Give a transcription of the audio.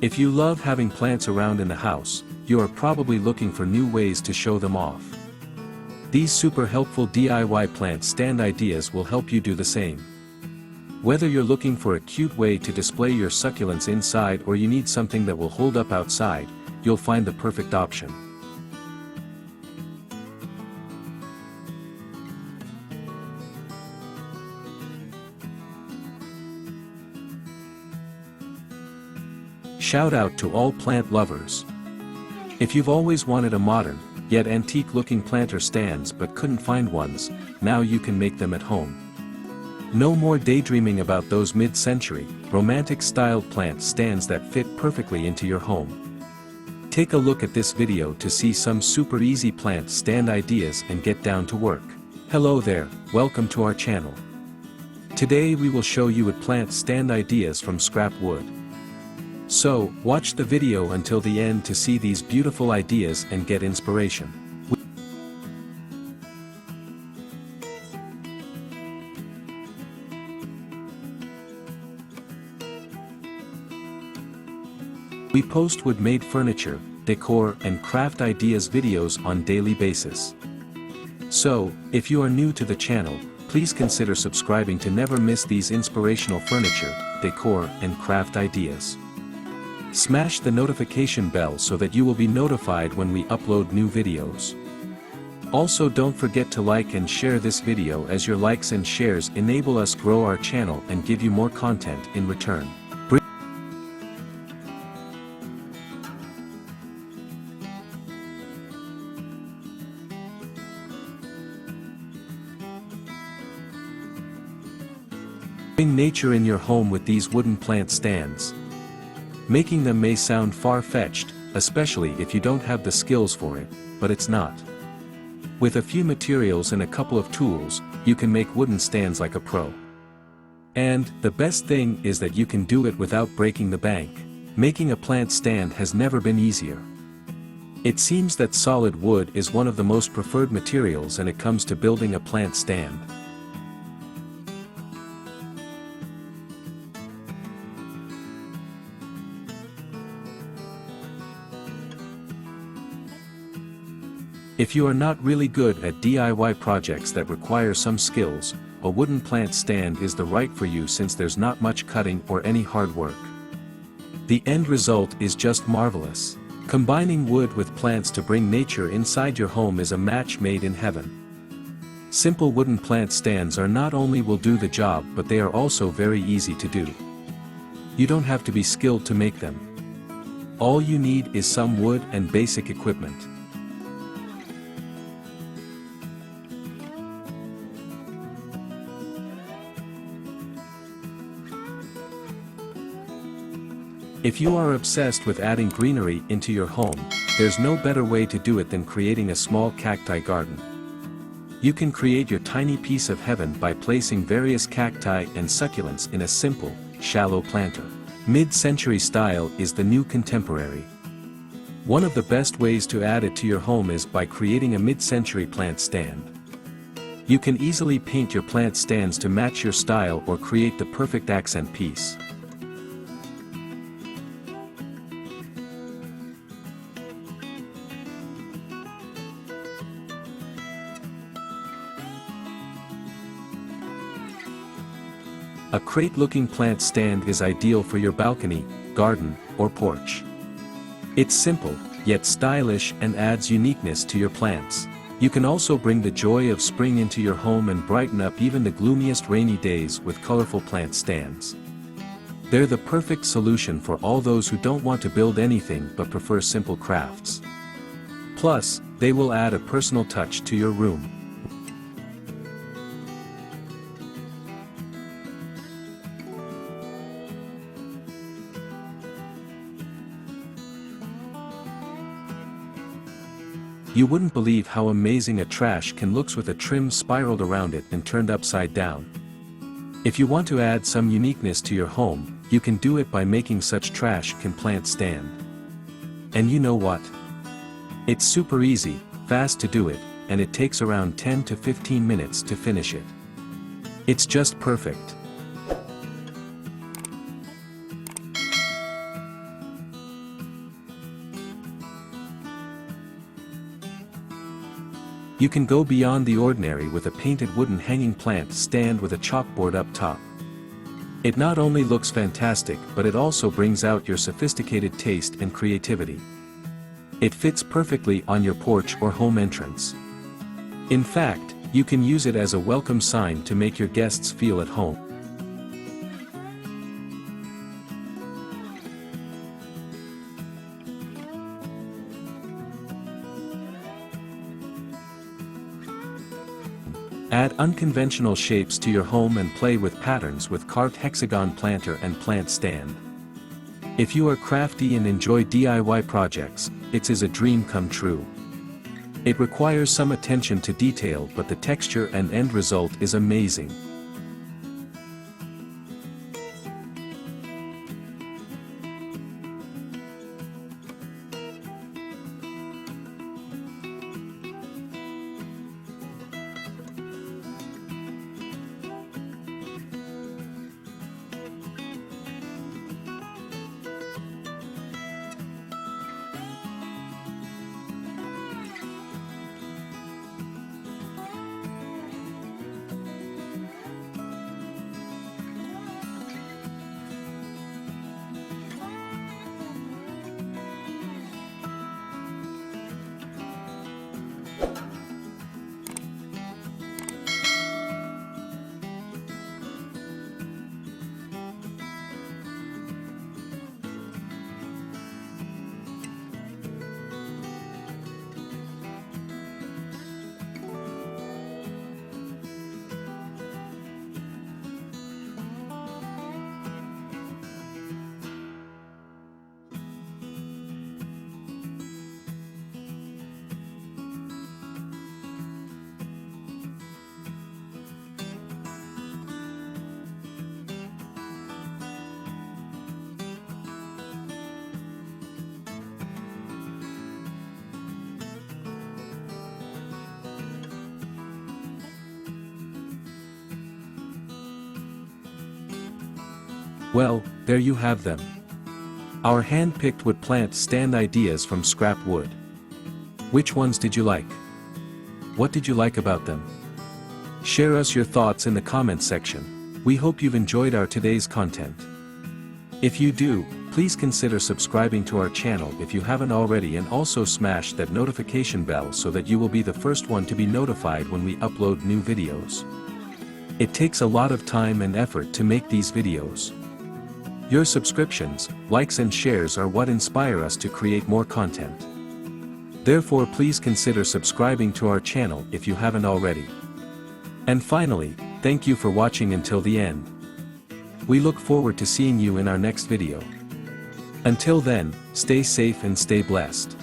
If you love having plants around in the house, you are probably looking for new ways to show them off. These super helpful DIY plant stand ideas will help you do the same. Whether you're looking for a cute way to display your succulents inside or you need something that will hold up outside, you'll find the perfect option. Shout out to all plant lovers. If you've always wanted a modern, yet antique-looking planter stands but couldn't find ones, now you can make them at home. No more daydreaming about those mid-century, romantic-styled plant stands that fit perfectly into your home. Take a look at this video to see some super easy plant stand ideas and get down to work. Hello there, welcome to our channel. Today we will show you a plant stand ideas from scrap wood. So, watch the video until the end to see these beautiful ideas and get inspiration. We post wood-made furniture, decor and craft ideas videos on daily basis. So, if you are new to the channel, please consider subscribing to never miss these inspirational furniture, decor and craft ideas. Smash the notification bell so that you will be notified when we upload new videos. Also don't forget to like and share this video as your likes and shares enable us grow our channel and give you more content in return. Bring nature in your home with these wooden plant stands. Making them may sound far-fetched, especially if you don't have the skills for it, but it's not. With a few materials and a couple of tools, you can make wooden stands like a pro. And, the best thing is that you can do it without breaking the bank. Making a plant stand has never been easier. It seems that solid wood is one of the most preferred materials when it comes to building a plant stand. If you are not really good at DIY projects that require some skills, a wooden plant stand is the right for you since there's not much cutting or any hard work. The end result is just marvelous. Combining wood with plants to bring nature inside your home is a match made in heaven. Simple wooden plant stands are not only will do the job but they are also very easy to do. You don't have to be skilled to make them. All you need is some wood and basic equipment. If you are obsessed with adding greenery into your home, there's no better way to do it than creating a small cacti garden. You can create your tiny piece of heaven by placing various cacti and succulents in a simple, shallow planter. Mid-century style is the new contemporary. One of the best ways to add it to your home is by creating a mid-century plant stand. You can easily paint your plant stands to match your style or create the perfect accent piece. A crate-looking plant stand is ideal for your balcony, garden, or porch. It's simple, yet stylish and adds uniqueness to your plants. You can also bring the joy of spring into your home and brighten up even the gloomiest rainy days with colorful plant stands. They're the perfect solution for all those who don't want to build anything but prefer simple crafts. Plus, they will add a personal touch to your room. You wouldn't believe how amazing a trash can look with a trim spiraled around it and turned upside down. If you want to add some uniqueness to your home, you can do it by making such trash can plant stand. And you know what? It's super easy, fast to do it, and it takes around 10 to 15 minutes to finish it. It's just perfect. You can go beyond the ordinary with a painted wooden hanging plant stand with a chalkboard up top. It not only looks fantastic but it also brings out your sophisticated taste and creativity. It fits perfectly on your porch or home entrance. In fact, you can use it as a welcome sign to make your guests feel at home. Add unconventional shapes to your home and play with patterns with carved hexagon planter and plant stand. If you are crafty and enjoy DIY projects, it is a dream come true. It requires some attention to detail, but the texture and end result is amazing. Well, there you have them. Our hand-picked wood plant stand ideas from scrap wood. Which ones did you like? What did you like about them? Share us your thoughts in the comments section. We hope you've enjoyed our today's content. If you do, please consider subscribing to our channel if you haven't already, and also smash that notification bell so that you will be the first one to be notified when we upload new videos. It takes a lot of time and effort to make these videos. Your subscriptions, likes and shares are what inspire us to create more content. Therefore, please consider subscribing to our channel if you haven't already. And finally, thank you for watching until the end. We look forward to seeing you in our next video. Until then, stay safe and stay blessed.